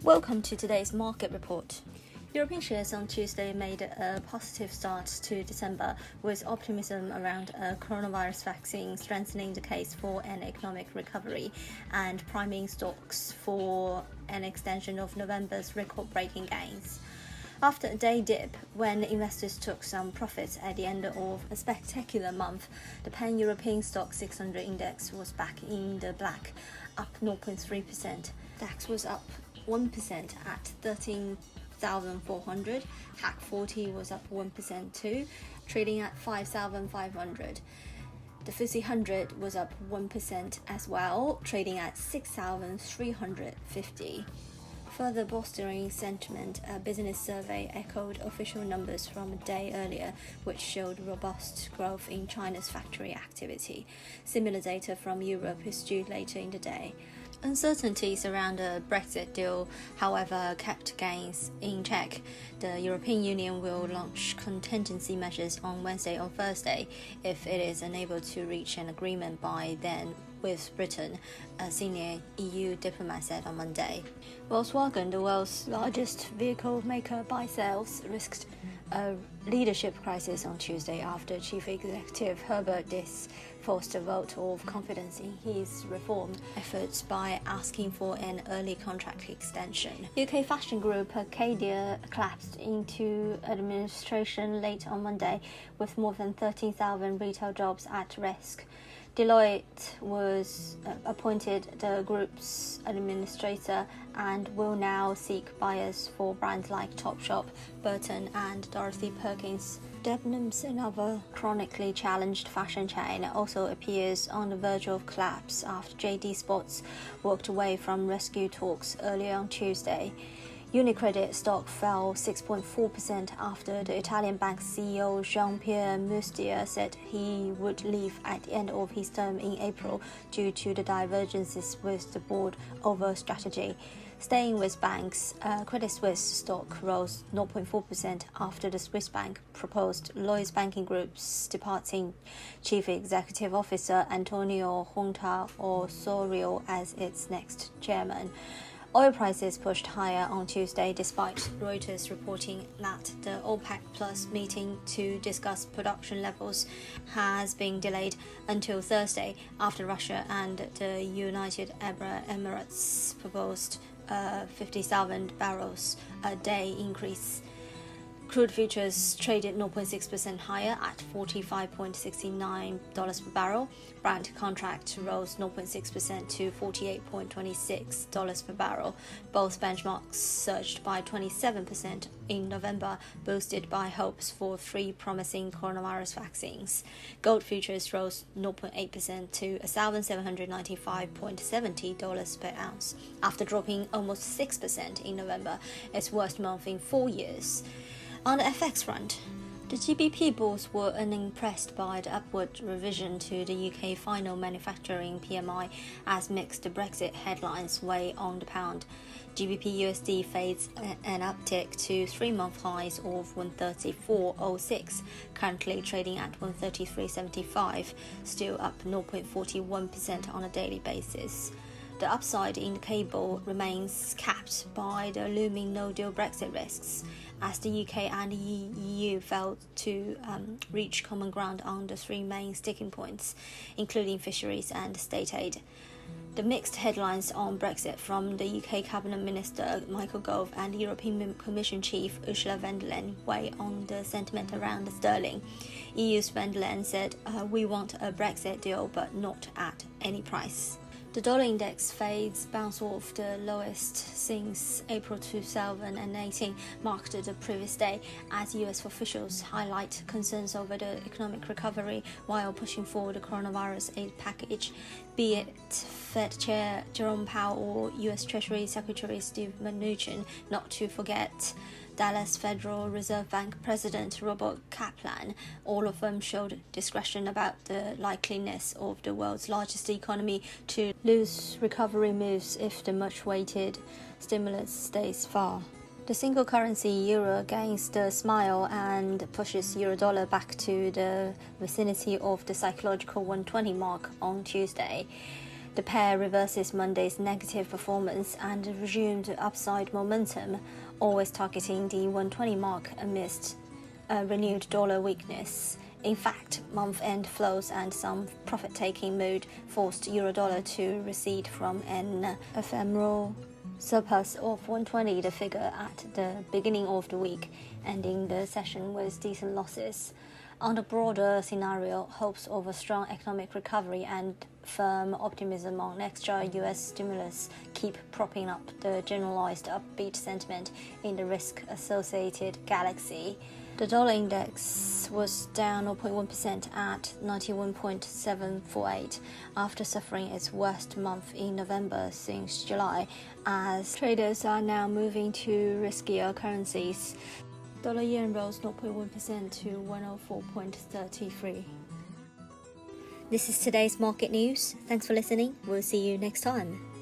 Welcome to today's market report. European shares on Tuesday made a positive start to December, with optimism around a coronavirus vaccine strengthening the case for an economic recovery and priming stocks for an extension of November's record-breaking gains. After a day dip, when investors took some profits at the end of a spectacular month, the Pan-European Stock 600 index was back in the black, up 0.3%. DAX was up 1% at 13,400. CAC 40 was up 1% too, trading at 5,500. The FTSE 100 was up 1% as well, trading at 6,350. Further bolstering sentiment, a business survey echoed official numbers from a day earlier, which showed robust growth in China's factory activity. Similar data from Europe is due later in the day. Uncertainties around the Brexit deal, however, kept gains in check. The European Union will launch contingency measures on Wednesday or Thursday if it is unable to reach an agreement by then with Britain, a senior EU diplomat said on Monday. Volkswagen, the world's largest vehicle maker by sales, risked a leadership crisis on Tuesday after Chief Executive Herbert Diess forced a vote of confidence in his reform efforts by asking for an early contract extension. UK fashion group Arcadia collapsed into administration late on Monday, with more than 13,000 retail jobs at risk. Deloitte was appointed the group's administrator and will now seek buyers for brands like Topshop, Burton and Dorothy Perkins. Debenhams, another chronically challenged fashion chain, also appears on the verge of collapse after JD Sports walked away from rescue talks earlier on Tuesday. UniCredit stock fell 6.4% after the Italian bank's CEO Jean Pierre Mustier said he would leave at the end of his term in April due to the divergences with the board over strategy. Staying with banks, Credit Suisse stock rose 0.4% after the Swiss bank proposed Lloyds Banking Group's departing Chief Executive Officer Antonio Horta-Osorio as its next chairman. Oil prices pushed higher on Tuesday despite Reuters reporting that the OPEC Plus meeting to discuss production levels has been delayed until Thursday after Russia and the United Arab Emirates proposed a 50,000 barrels a day increase. Crude futures traded 0.6% higher at $45.69 per barrel. Brent contract rose 0.6% to $48.26 per barrel. Both benchmarks surged by 27% in November, boosted by hopes for 3 promising coronavirus vaccines. Gold futures rose 0.8% to $1,795.70 per ounce, after dropping almost 6% in November, its worst month in 4 years. On the FX front, the GBP bulls were unimpressed by the upward revision to the UK final manufacturing PMI as mixed Brexit headlines weigh on the pound. GBP USD fades an uptick to 3-month highs of 134.06, currently trading at 133.75, still up 0.41% on a daily basis. The upside in the cable remains capped by the looming no-deal Brexit risks, as the UK and the EU failed to reach common ground on the 3 main sticking points, including fisheries and state aid. The mixed headlines on Brexit from the UK Cabinet Minister Michael Gove and the European Commission Chief Ursula von der Leyen weigh on the sentiment around sterling. EU's von der Leyen said, "We want a Brexit deal, but not at any price." The dollar index fades, bounce off the lowest since April 2018, marked the previous day, as US officials highlight concerns over the economic recovery while pushing for the coronavirus aid package, be it Fed Chair Jerome Powell or US Treasury Secretary Steve Mnuchin, not to forget Dallas Federal Reserve Bank President Robert Kaplan. All of them showed discretion about the likeliness of the world's largest economy to lose recovery moves if the much-awaited stimulus stays far. The single currency euro gains the smile and pushes euro-dollar back to the vicinity of the psychological 120 mark on Tuesday. The pair reverses Monday's negative performance and resumed upside momentum, always targeting the 120 mark amidst a renewed dollar weakness. In fact, month-end flows and some profit-taking mood forced euro-dollar to recede from an ephemeral surplus of 120, the figure at the beginning of the week, ending the session with decent losses. On the broader scenario, hopes of a strong economic recovery and firm optimism on extra US stimulus keep propping up the generalized upbeat sentiment in the risk-associated galaxy. The dollar index was down 0.1% at 91.748 after suffering its worst month in November since July, as traders are now moving to riskier currencies. Dollar yen rose 0.1% to 104.33. This is today's market news. Thanks for listening. We'll see you next time.